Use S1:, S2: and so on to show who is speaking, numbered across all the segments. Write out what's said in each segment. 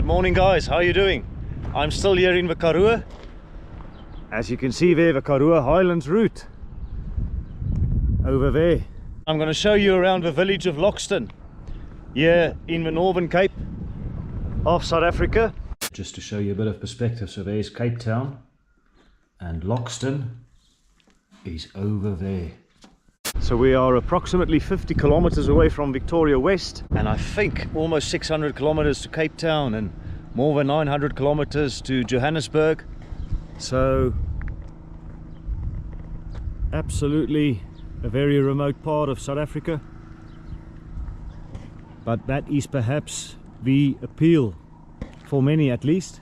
S1: morning guys, how are you doing? I'm still here in the Karoo. As you can see there, the Karoo Highlands route over there. I'm going to show you around the village of Loxton here in the Northern Cape of South Africa. Just to show you a bit of perspective, so there's Cape Town and Loxton is over there. So we are approximately 50 kilometers away from Victoria West, and I think almost 600 kilometers to Cape Town and more than 900 kilometers to Johannesburg. So absolutely a very remote part of South Africa, but that is perhaps the appeal for many, at least.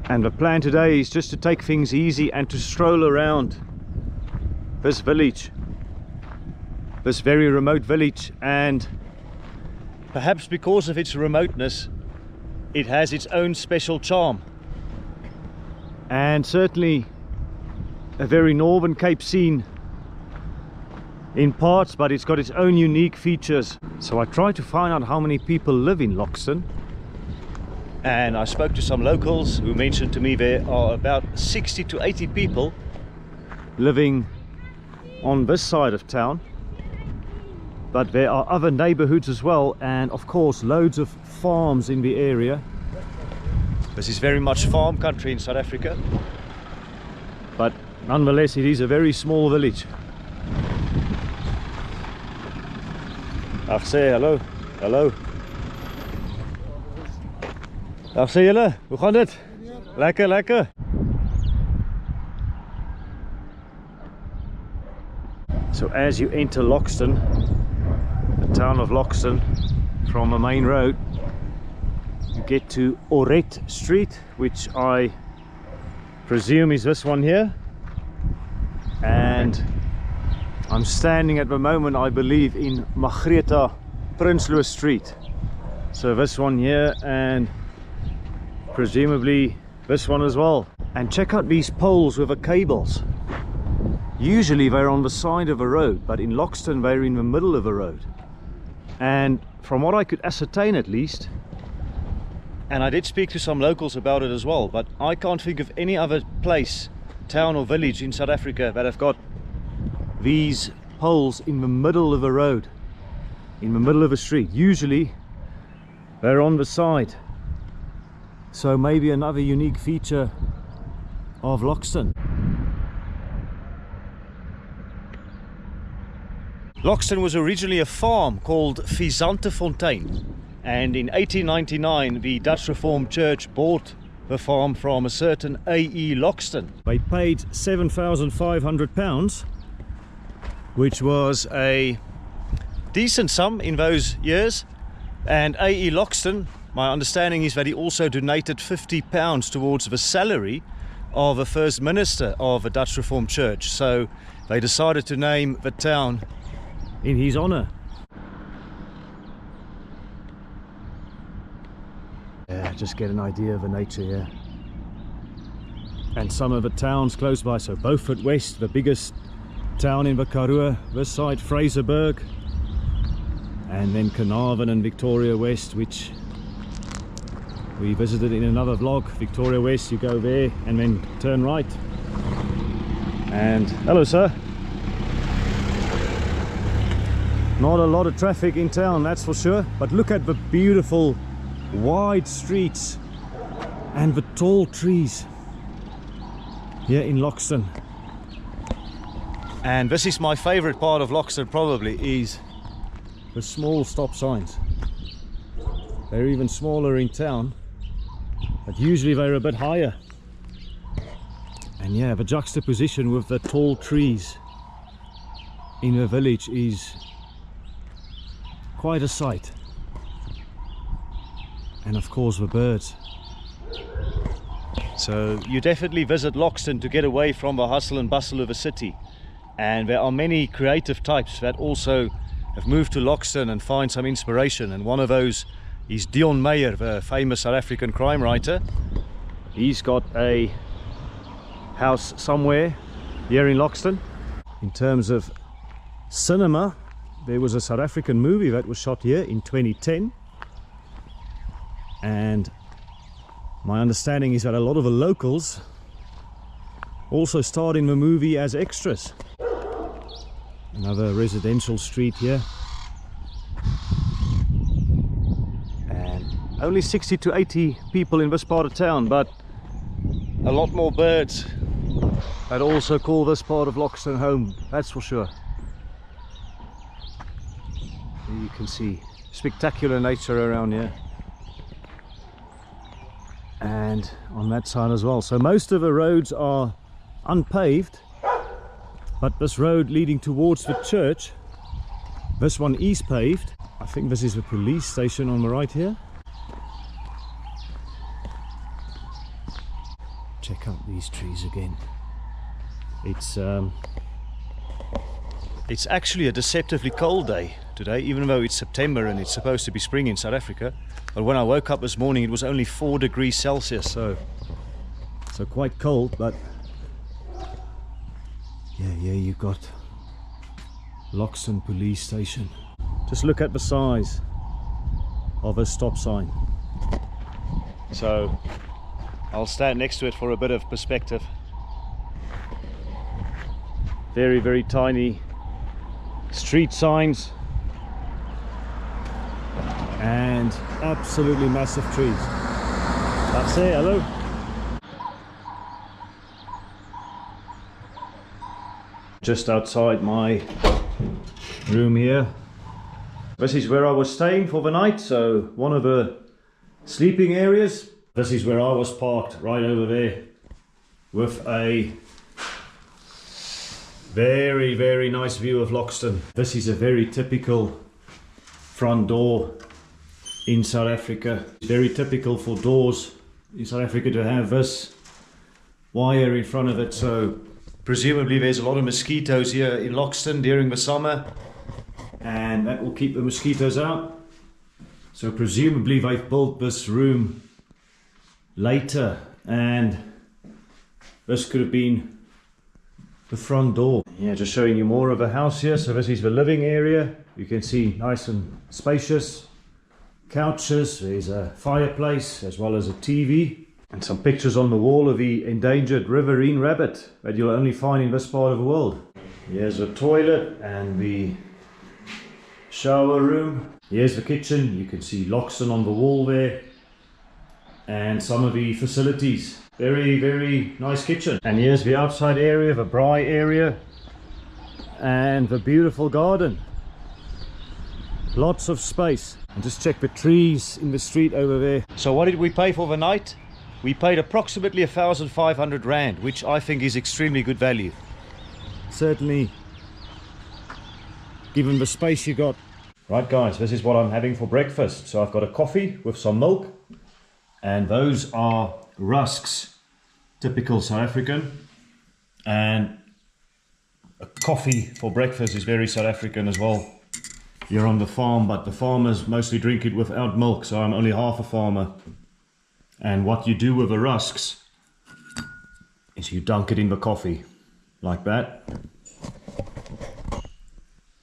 S1: And the plan today is just to take things easy and to stroll around this village, this very remote village. And perhaps because of its remoteness, it has its own special charm, and certainly a very Northern Cape scene in parts, but it's got its own unique features. So I tried to find out how many people live in Loxton, and I spoke to some locals who mentioned to me there are about 60 to 80 people living on this side of town, but there are other neighborhoods as well, and of course loads of farms in the area. This is very much farm country in South Africa, but nonetheless it is a very small village. I'll say hello. Hello. Dag sê julle, hoe gaan dit? Lekker, lekker. So as you enter Loxton, the town of Loxton, from the main road, you get to Oret Street, which I presume is this one here. And I'm standing at the moment, I believe, in Margrethe Prinsloo Street. So this one here, and presumably this one as well. And check out these poles with the cables. Usually they're on the side of a road, but in Loxton they're in the middle of a road. And from what I could ascertain, at least, and I did speak to some locals about it as well, but I can't think of any other place, town or village in South Africa that have got these poles in the middle of a road, in the middle of a street. Usually they're on the side. So maybe another unique feature of Loxton. Loxton was originally a farm called Vissantefontein, and in 1899 the Dutch Reformed Church bought the farm from a certain A.E. Loxton. They paid £7,500, which was a decent sum in those years, and A.E. Loxton, my understanding is that he also donated £50 towards the salary of the first minister of the Dutch Reformed Church. So they decided to name the town in his honor. Yeah, just get an idea of the nature here. And some of the towns close by, so Beaufort West, the biggest town in the Karoo, this side Fraserburg, and then Carnarvon and Victoria West, which we visited in another vlog. Victoria West, you go there and then turn right. And hello sir. Not a lot of traffic in town, that's for sure, but look at the beautiful wide streets and the tall trees here in Loxton. And this is my favorite part of Loxton, probably, is the small stop signs. They're even smaller in town, but usually they're a bit higher. And yeah, the juxtaposition with the tall trees in the village is quite a sight. And of course the birds. So you definitely visit Loxton to get away from the hustle and bustle of a city. And there are many creative types that also have moved to Loxton and find some inspiration. And one of those is Dion Meyer, the famous South African crime writer. He's got a house somewhere here in Loxton. In terms of cinema, there was a South African movie that was shot here in 2010, and my understanding is that a lot of the locals also starred in the movie as extras. Another residential street here, and only 60 to 80 people in this part of town, but a lot more birds that also call this part of Loxton home, that's for sure. There you can see spectacular nature around here, and on that side as well. So most of the roads are unpaved, but this road leading towards the church, this one is paved. I think this is the police station on the right here. Check out these trees again. It's actually a deceptively cold day today, even though it's September and it's supposed to be spring in South Africa. But when I woke up this morning, it was only 4 degrees Celsius, so quite cold. But yeah, you've got Loxton police station. Just look at the size of a stop sign. So I'll stand next to it for a bit of perspective. Very, very tiny street signs and absolutely massive trees. That's it. Hello. Just outside my room here. This is where I was staying for the night, so one of the sleeping areas. This is where I was parked, right over there, with a very, very nice view of Loxton. This is a very typical front door in South Africa. It's very typical for doors in South Africa to have this wire in front of it, so presumably there's a lot of mosquitoes here in Loxton during the summer, and that will keep the mosquitoes out. So presumably they've built this room later, and this could have been the front door. Yeah, just showing you more of a house here. So this is the living area. You can see nice and spacious couches. There's a fireplace as well as a TV, and some pictures on the wall of the endangered riverine rabbit that you'll only find in this part of the world. Here's the toilet and the shower room. Here's the kitchen. You can see Loxton on the wall there, and some of the facilities. Very, very nice kitchen. And here's the outside area, the braai area, and the beautiful garden. Lots of space. And just check the trees in the street over there. So what did we pay for the night? We paid approximately 1,500 Rand, which I think is extremely good value. Certainly, given the space you got. Right guys, this is what I'm having for breakfast. So I've got a coffee with some milk, and those are rusks, typical South African, and a coffee for breakfast is very South African as well. You're on the farm, but the farmers mostly drink it without milk, so I'm only half a farmer. And what you do with the rusks is you dunk it in the coffee like that,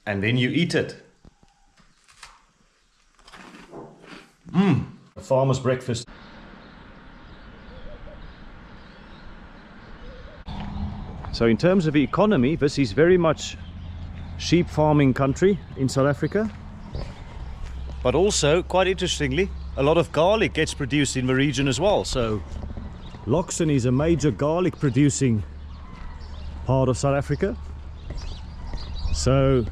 S1: and then you eat it. A farmer's breakfast. So in terms of the economy, this is very much sheep farming country in South Africa. But also, quite interestingly, a lot of garlic gets produced in the region as well. So Loxton is a major garlic producing part of South Africa. So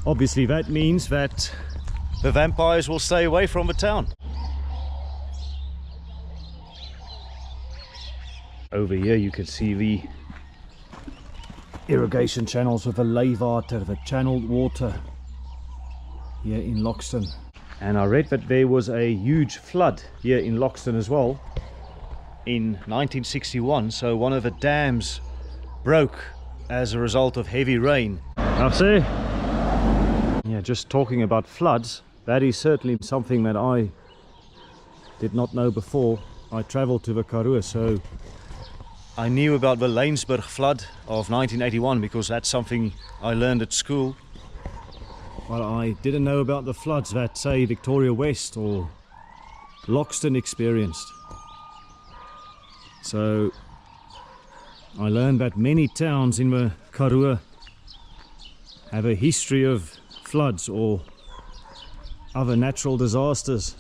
S1: obviously that means that the vampires will stay away from the town. Over here you can see the irrigation channels with the leewater, the channeled water here in Loxton. And I read that there was a huge flood here in Loxton as well in 1961, so one of the dams broke as a result of heavy rain. Merci. Yeah, just talking about floods, that is certainly something that I did not know before I traveled to the Karoo. So I knew about the Johannesburg flood of 1981 because that's something I learned at school. Well, I didn't know about the floods that, say, Victoria West or Loxton experienced. So I learned that many towns in the Karoo have a history of floods or other natural disasters.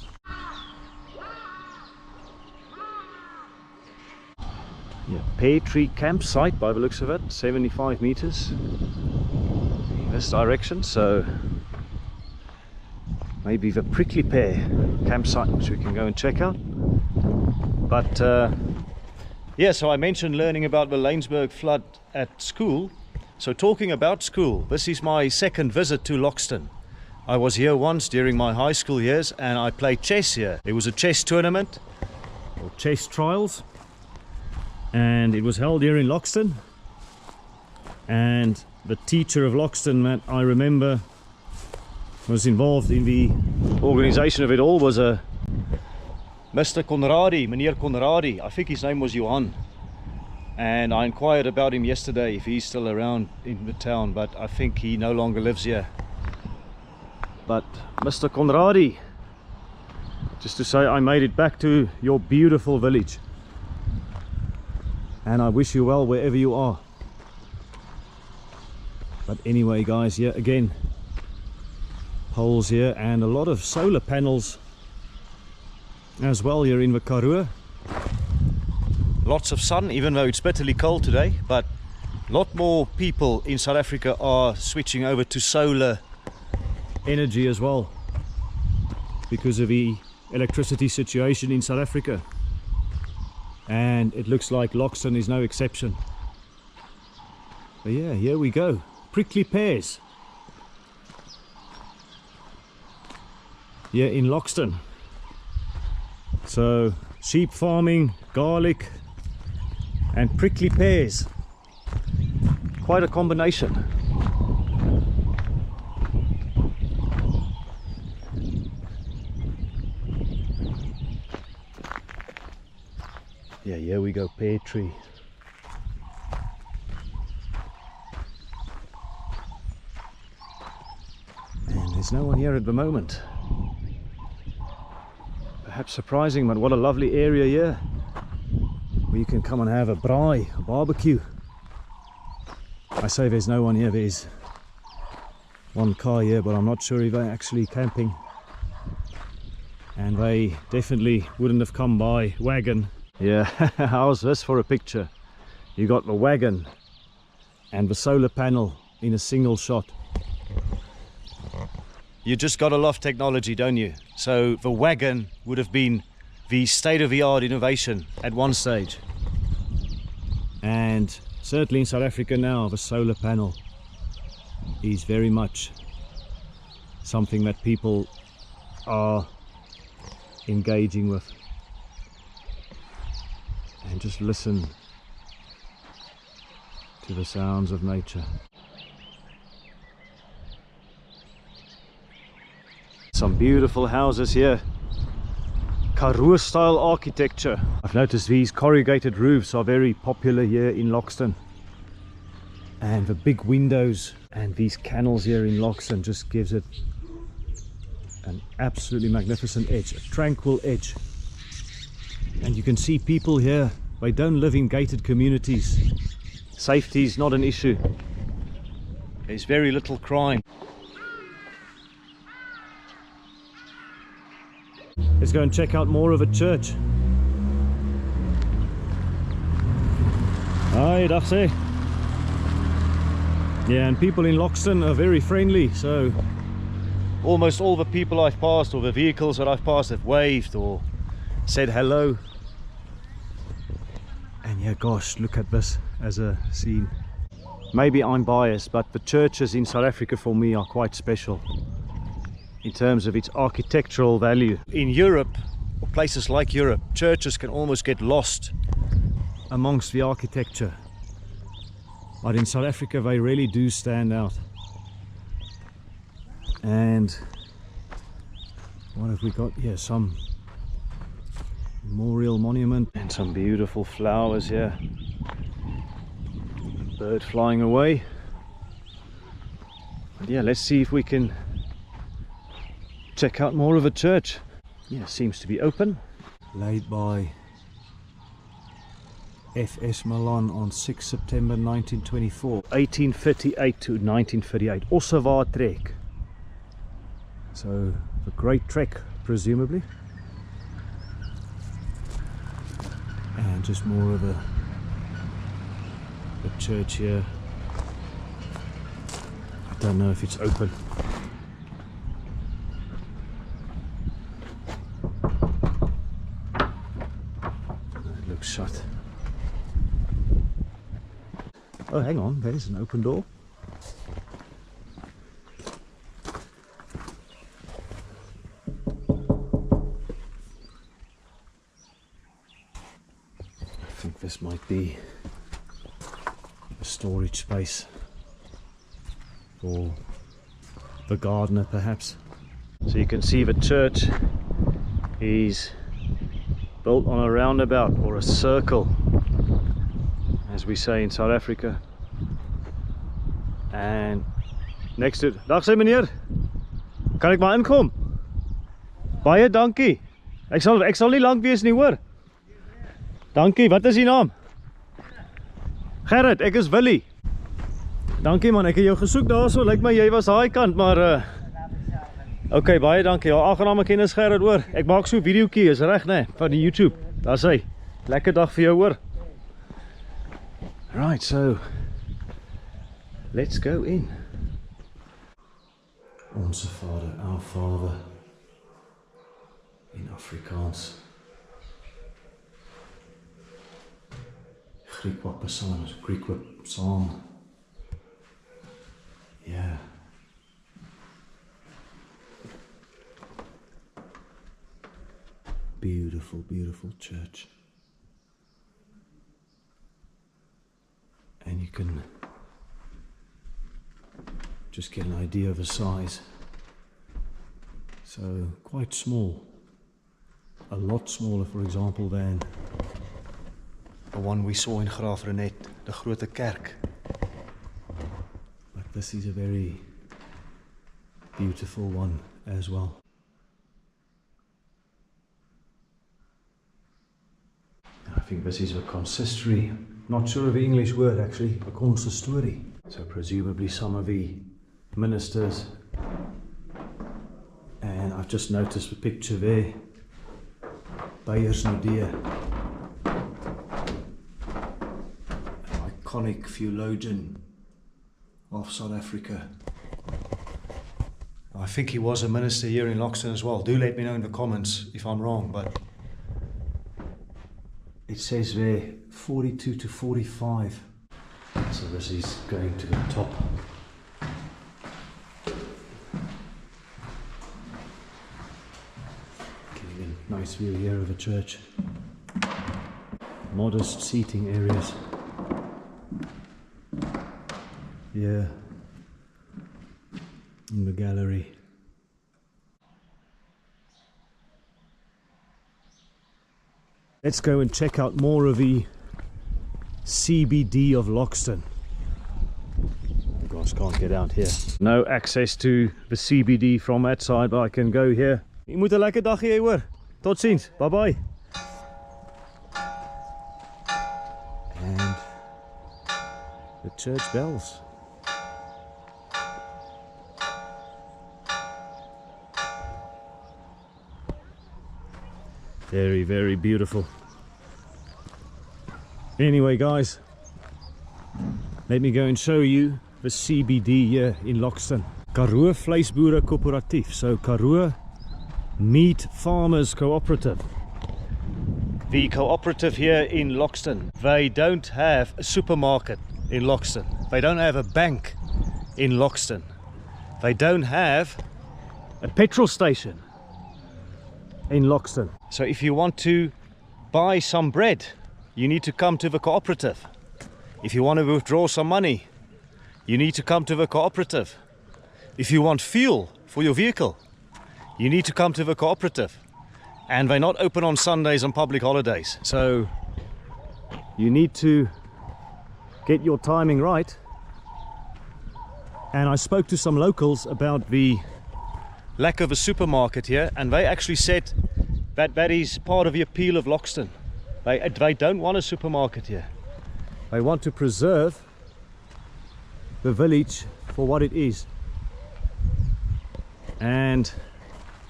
S1: Yeah, pear tree campsite by the looks of it, 75 meters in this direction, so maybe the prickly pear campsite, which we can go and check out. But yeah, so I mentioned learning about the Lanesburg flood at school. So talking about school, this is my second visit to Loxton. I was here once during my high school years and I played chess here. It was a chess tournament or chess trials, and it was held here in Loxton. And the teacher of Loxton that I remember was involved in the organization of it all was a Mr. Conradi, Meneer Conradi. I think his name was Johan. And I inquired about him yesterday if he's still around in the town, but I think he no longer lives here. But Mr. Conradi, just to say I made it back to your beautiful village. And I wish you well wherever you are. But anyway guys, here again, poles here and a lot of solar panels as well here in the Karoo. Lots of sun, even though it's bitterly cold today, but a lot more people in South Africa are switching over to solar energy as well because of the electricity situation in South Africa. And it looks like Loxton is no exception. But yeah, here we go. Prickly pears. Yeah, in Loxton. So sheep farming, garlic and prickly pears. Quite a combination. Yeah, here we go, pear tree. And there's no one here at the moment. Perhaps surprising, but what a lovely area here where you can come and have a braai, a barbecue. I say there's no one here, there's one car here, but I'm not sure if they're actually camping. And they definitely wouldn't have come by wagon. Yeah, how's this for a picture? You got the wagon and the solar panel in a single shot. You just got to love technology, don't you? So the wagon would have been the state-of-the-art innovation at one stage. And certainly in South Africa now, the solar panel is very much something that people are engaging with. And just listen to the sounds of nature. Some beautiful houses here. Karoo style architecture. I've noticed these corrugated roofs are very popular here in Loxton. And the big windows and these canals here in Loxton just gives it an absolutely magnificent edge, a tranquil edge. And you can see people here, they don't live in gated communities. Safety is not an issue. There's very little crime. Let's go and check out more of a church. Hi, dag sê. Yeah, and people in Loxton are very friendly, so almost all the people I've passed or the vehicles that I've passed have waved or said hello. And yeah, gosh, look at this as a scene. Maybe I'm biased, but the churches in South Africa for me are quite special in terms of its architectural value. In Europe, or places like Europe, churches can almost get lost amongst the architecture. But in South Africa, they really do stand out. And what have we got here? Some memorial monument and some beautiful flowers here. Bird flying away. But yeah, let's see if we can check out more of a church. Yeah, seems to be open. Laid by F.S. Milan on 6 September 1924. 1838 to 1938. Also waar trek. So, a great trek, presumably. And just more of a church here. I don't know if it's open. It looks shut. Oh, hang on, there's an open door. I think this might be a storage space for the gardener, perhaps. So you can see the church is built on a roundabout, or a circle, as we say in South Africa. And next to it, dag sê meneer, kan ek maar inkom? Baie dankie. Ek sal nie lank wees nie, hoor. Dankie, wat is die naam? Gerrit, ek is Willie. Dankie man, ek het jou gesoek daarso, lyk my jy was daai kant, maar ok, baie dankie. Ja, aangename kennis Gerrit, hoor. Ek maak so 'n videoetjie, is reg, né, van die YouTube. Daar's hy. Lekker dag vir jou, hoor. Right, so let's go in. Onze Vader, our Father, in Afrikaans. Greek wat psalm, Greek wat psalm. Yeah. Beautiful, beautiful church. And you can just get an idea of the size. So quite small, a lot smaller, for example, than the one we saw in Graafrenet, the Grote Kerk. But this is a very beautiful one as well. I think this is a consistory. Not sure of the English word actually, a consistory. So presumably some of the ministers. And I've just noticed the picture there. Beyers Nadir. An iconic theologian of South Africa. I think he was a minister here in Loxton as well. Do let me know in the comments if I'm wrong, but it says there 42 to 45. So this is going to the top. Getting a nice view here of the church. Modest seating areas. Yeah. In the gallery. Let's go and check out more of the CBD of Loxton. Oh gosh, can't get out here. No access to the CBD from that side, but I can go here. Je moet 'n lekker dag hê, hoor. Tot ziens. Bye bye. And the church bells. Very, very beautiful. Anyway, guys, let me go and show you the CBD here in Loxton. Karoo Vleisboere Cooperative. So Karoo Meat Farmers Cooperative. The cooperative here in Loxton. They don't have a supermarket in Loxton. They don't have a bank in Loxton. They don't have a petrol station in Loxton. So if you want to buy some bread, you need to come to the cooperative. If you want to withdraw some money, you need to come to the cooperative. If you want fuel for your vehicle, you need to come to the cooperative. And they're not open on Sundays and public holidays. So you need to get your timing right. And I spoke to some locals about the lack of a supermarket here, and they actually said that that is part of the appeal of Loxton. They don't want a supermarket here. They want to preserve the village for what it is. And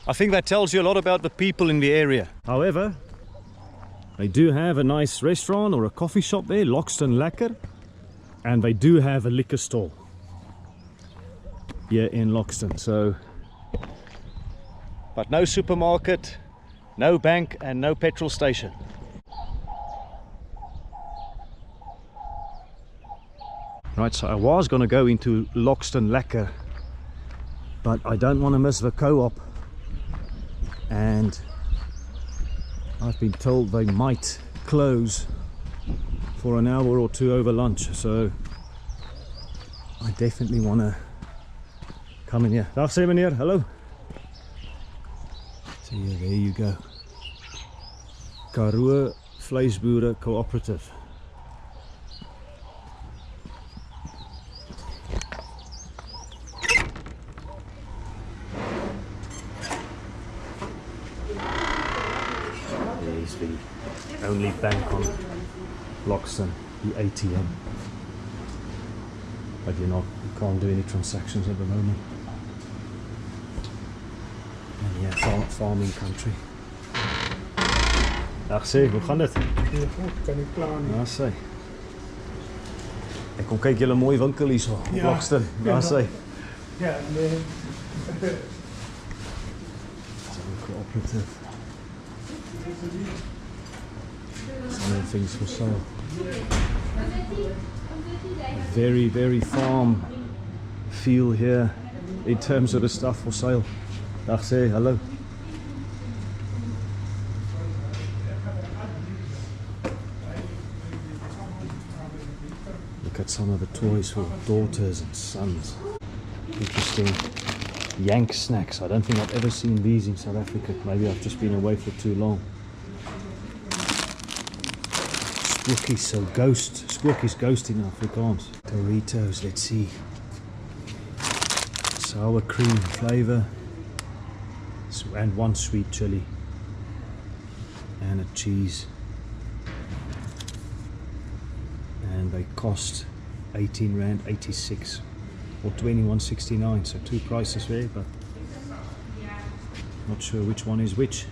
S1: I think that tells you a lot about the people in the area. However, they do have a nice restaurant or a coffee shop there, Loxton Lekker, and they do have a liquor store here in Loxton. So, but no supermarket, no bank, and no petrol station. Right, so I was going to go into Loxton Lekker, but I don't want to miss the co-op, and I've been told they might close for an hour or two over lunch, so I definitely want to come in here. Dag sê meneer, hello. So yeah, there you go. Karoo Vleisboere Cooperative. There's the only bank on Loxton, the ATM. But you can't do any transactions at the moment. En ja, farming country. Dag sê, hoe gaan dit?
S2: Ja, goed, kan niet klaar nie.
S1: Ja sê. Ek kom kyk julle mooi winkel hier so op Loxton. Ja sê.
S2: Ja, nee.
S1: Cooperative. Some things for sale. Very, very farm feel here in terms of the stuff for sale. Dag sê, hello. Look at some of the toys for daughters and sons. Interesting Yank snacks. I don't think I've ever seen these in South Africa. Maybe I've just been away for too long. Spooky, so ghost. Spooky's ghost in Afrikaans. Doritos, let's see. Sour cream flavour. And one sweet chili. And a cheese. And they cost 18 Rand 86 or 21.69, so two prices there, but not sure which one is which.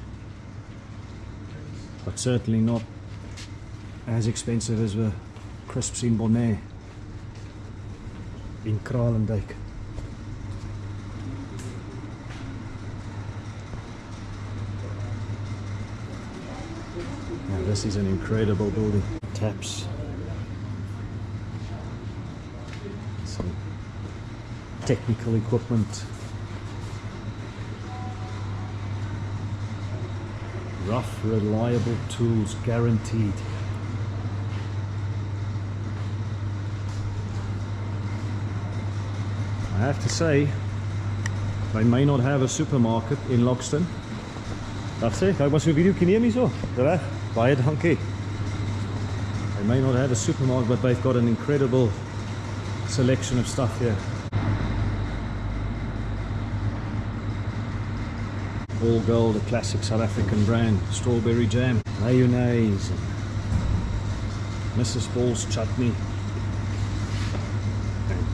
S1: But certainly not as expensive as the crisps in Bonaire in Kralendijk. Now this is an incredible building. Taps. Some technical equipment. Rough, reliable tools guaranteed. I have to say, they may not have a supermarket in Loxton. That's it. I was so video can you hear me so? Reg, baie dankie. They may not have a supermarket, but they've got an incredible selection of stuff here. All Gold, a classic South African brand. Strawberry jam, mayonnaise, and Mrs. Paul's chutney, and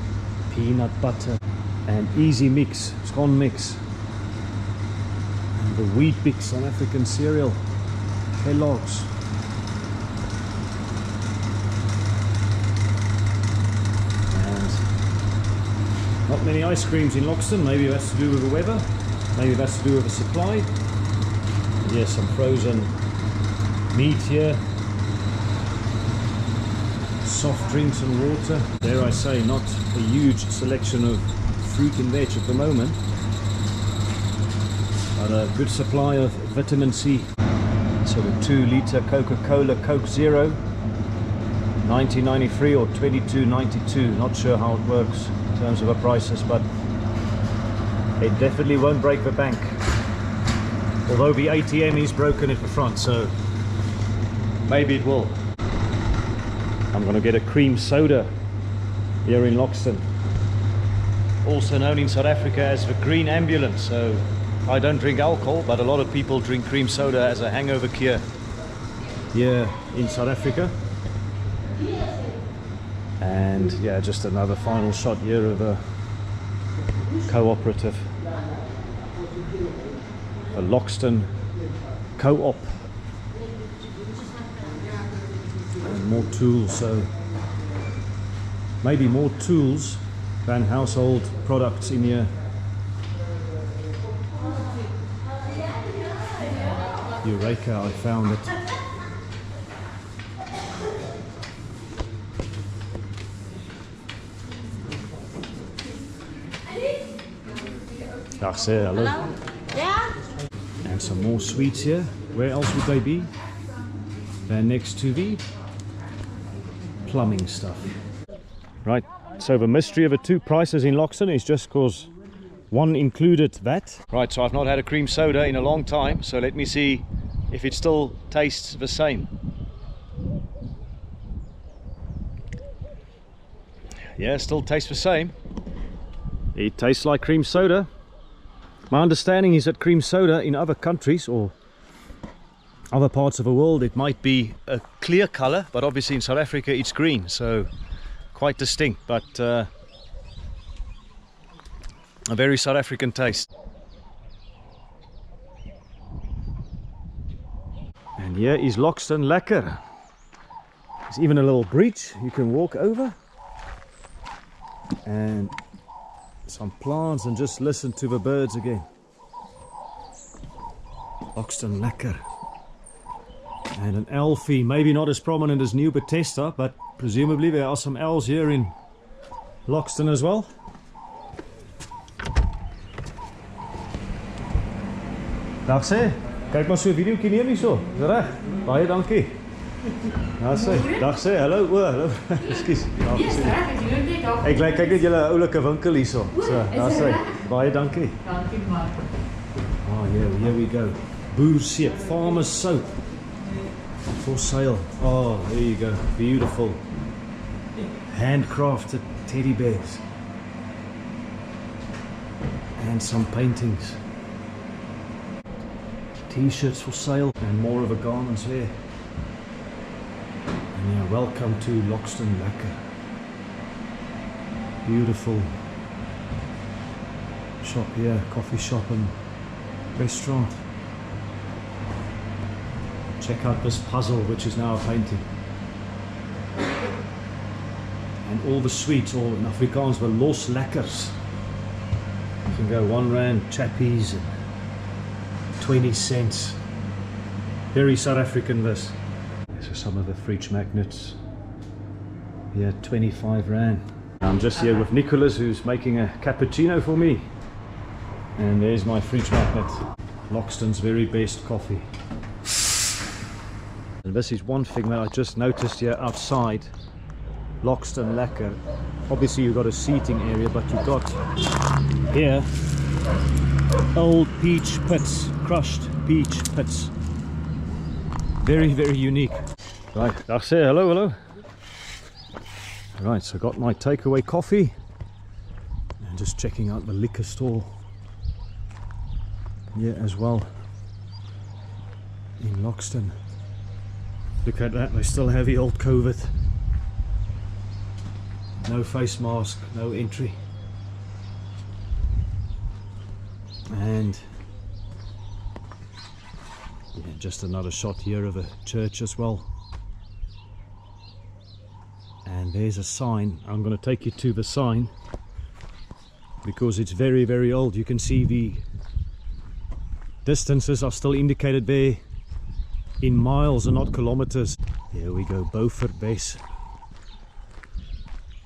S1: peanut butter, and Easy Mix, Scone Mix, and the Wheat Bix South African cereal, Kellogg's. And not many ice creams in Loxton. Maybe it has to do with the weather. Maybe that's to do with the supply. And yes, some frozen meat here. Soft drinks and water. Dare I say, not a huge selection of fruit and veg at the moment, but a good supply of vitamin C. So the 2-litre Coca-Cola Coke Zero, 19.93 or 22.92. Not sure how it works in terms of the prices, but it definitely won't break the bank. Although the ATM is broken at the front, so maybe it will. I'm gonna get a cream soda here in Loxton. also known in South Africa as the green ambulance. So I don't drink alcohol, but a lot of people drink cream soda as a hangover cure here in South Africa. And yeah, just another final shot here of a cooperative, a Loxton co-op, and more tools. So maybe more tools than household products in here. Eureka, I found it. Dag sir, hello.
S3: Yeah?
S1: And some more sweets here. Where else would they be than next to the plumbing stuff? Right, so the mystery of the two prices in Loxton is just because one included that. Right, so I've not had a cream soda in a long time, so let me see if it still tastes the same. Yeah, still tastes the same. It tastes like cream soda. My understanding is that cream soda in other countries or other parts of the world, it might be a clear color, but obviously in South Africa it's green, so quite distinct, but a very South African taste. And here is Loxton Lekker. There's even a little bridge you can walk over, and some plants, and just listen to the birds again. Loxton Lekker. And an Elfie, maybe not as prominent as New Bethesda, but presumably there are some elves here in Loxton as well. Dag sê, kyk maar so 'n videoetjie neem hierso. Is dit reg? Baie dankie. Daar sê, dag sê, hallo, hallo. Ekskuus. Ek kyk net julle oulike winkel hierso. So, daar sê, baie dankie.
S3: Dankie man.
S1: Oh, here we go. Boerseep, farmer's soap. For sale. Oh, there you go. Beautiful. Handcrafted teddy bears. And some paintings. T-shirts for sale. And more of the garments there. And yeah, welcome to Loxton Lekker. Beautiful shop here. Coffee shop and restaurant. Check out this puzzle, which is now a painting. And all the sweets, all in Afrikaans were los lekkers. You can go R1 chappies and 20 cents. Very South African this. These are some of the fridge magnets. Yeah, 25 Rand. I'm just here with Nicholas, who's making a cappuccino for me. And there's my fridge magnet. Loxton's very best coffee. And this is one thing that I just noticed here outside Loxton Lekker. Obviously you've got a seating area, but you've got here old peach pits, crushed peach pits. Very, very unique. Right, dag sê, hello. Right, so I got my takeaway coffee and just checking out the liquor store here as well in Loxton. Look at that, they still have the old COVID. No face mask, no entry. And yeah, just another shot here of a church as well. And there's a sign. I'm going to take you to the sign because it's very, very old. You can see the distances are still indicated there in miles and not kilometers. Here we go, Beaufort Base.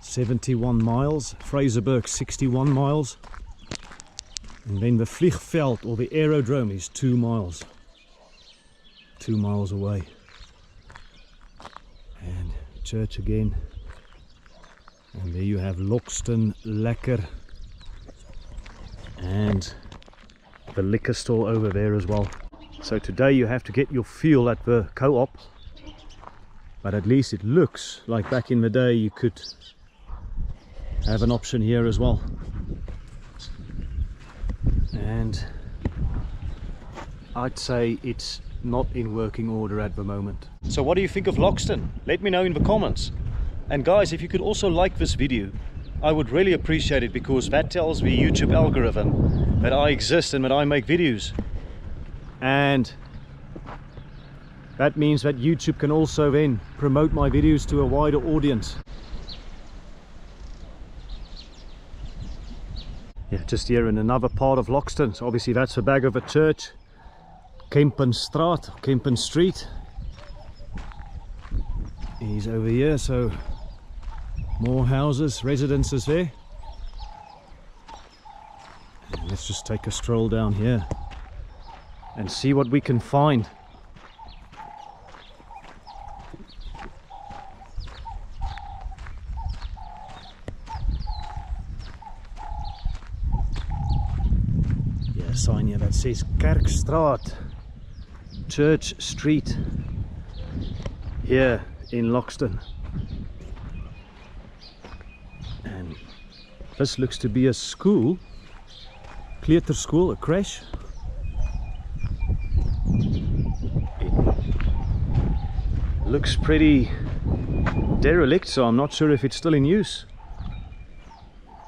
S1: 71 miles, Fraserburg 61 miles. And then the vliegveld or the aerodrome is 2 miles. 2 miles away. And church again. And there you have Loxton Lekker. And the liquor store over there as well. So today you have to get your fuel at the co-op, but at least it looks like back in the day you could have an option here as well. and I'd say it's not in working order at the moment. So what do you think of Loxton? Let me know in the comments. And guys, if you could also like this video, I would really appreciate it, because that tells the YouTube algorithm that I exist and that I make videos. And that means that YouTube can also then promote my videos to a wider audience. Yeah, just here in another part of Loxton. So obviously that's the back of a church. Kempen Street. He's over here, so more houses, residences there. And let's just take a stroll down here and see what we can find. Yeah, a sign here that says Kerkstraat, Church Street, here in Loxton. And this looks to be a school, kleuterschool, a crash. It looks pretty derelict, so I'm not sure if it's still in use.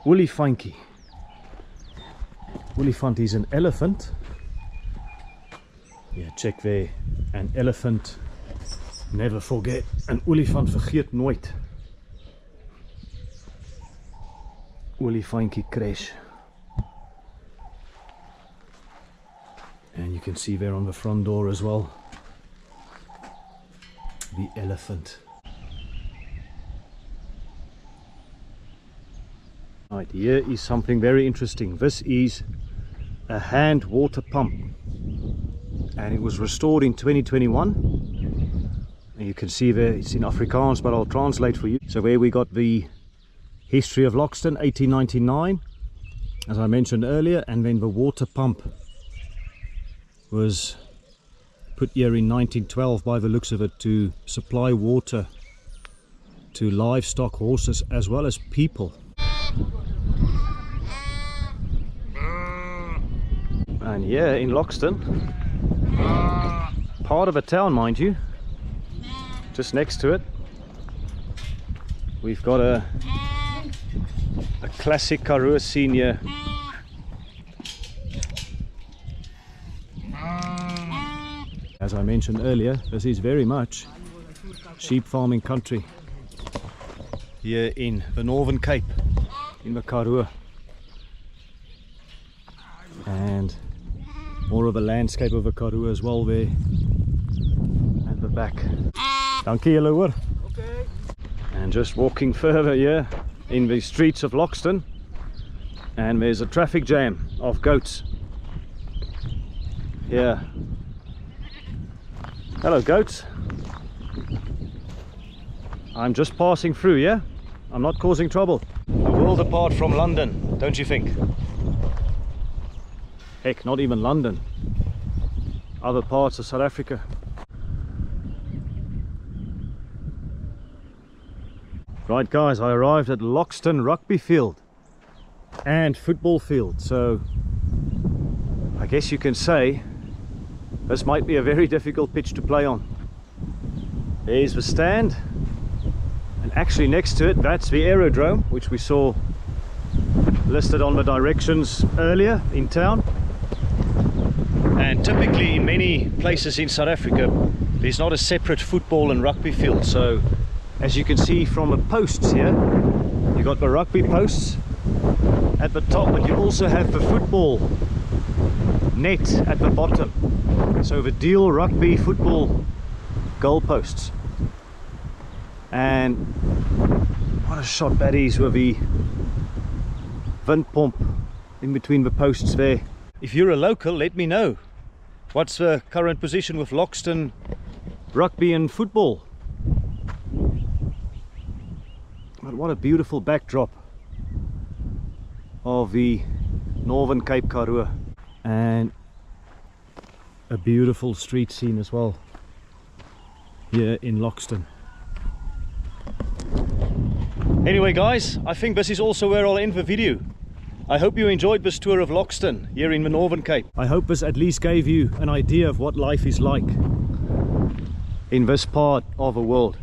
S1: Olifantjie. Olifant is an elephant. Yeah, check there. An elephant never forget. Een olifant vergeet nooit. Olifantjie crash. And you can see there on the front door as well, the elephant. Right, here is something very interesting. This is a hand water pump, and it was restored in 2021. And you can see there it's in Afrikaans, but I'll translate for you. So where we got the history of Loxton, 1899, as I mentioned earlier, and then the water pump was put here in 1912 by the looks of it to supply water to livestock, horses as well as people. And here in Loxton, part of a town mind you, just next to it, we've got a classic Karoo senior. As I mentioned earlier, this is very much sheep farming country here in the Northern Cape, in the Karoo. And more of a landscape of a Karoo as well there at the back. Dankie julle hoor. Okay. And just walking further here in the streets of Loxton, and there's a traffic jam of goats here. Hello goats. I'm just passing through, yeah? I'm not causing trouble. A world apart from London, don't you think? Heck, not even London. Other parts of South Africa. Right guys, I arrived at Loxton rugby field and football field. So I guess you can say this might be a very difficult pitch to play on. There's the stand, and actually next to it, that's the aerodrome, which we saw listed on the directions earlier in town. And typically in many places in South Africa, there's not a separate football and rugby field. So as you can see from the posts here, you got the rugby posts at the top, but you also have the football net at the bottom. So the deal rugby football goalposts. And what a shot that is with the wind pump in between the posts there. If you're a local, let me know. What's the current position with Loxton rugby and football? But what a beautiful backdrop of the Northern Cape Karoo, and a beautiful street scene as well here in Loxton. Anyway guys, I think this is also where I'll end the video. I hope you enjoyed this tour of Loxton here in the Northern Cape. I hope this at least gave you an idea of what life is like in this part of the world.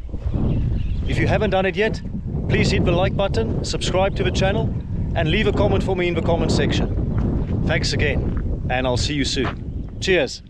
S1: If you haven't done it yet, please hit the like button, subscribe to the channel, and leave a comment for me in the comment section. Thanks again, and I'll see you soon. Cheers!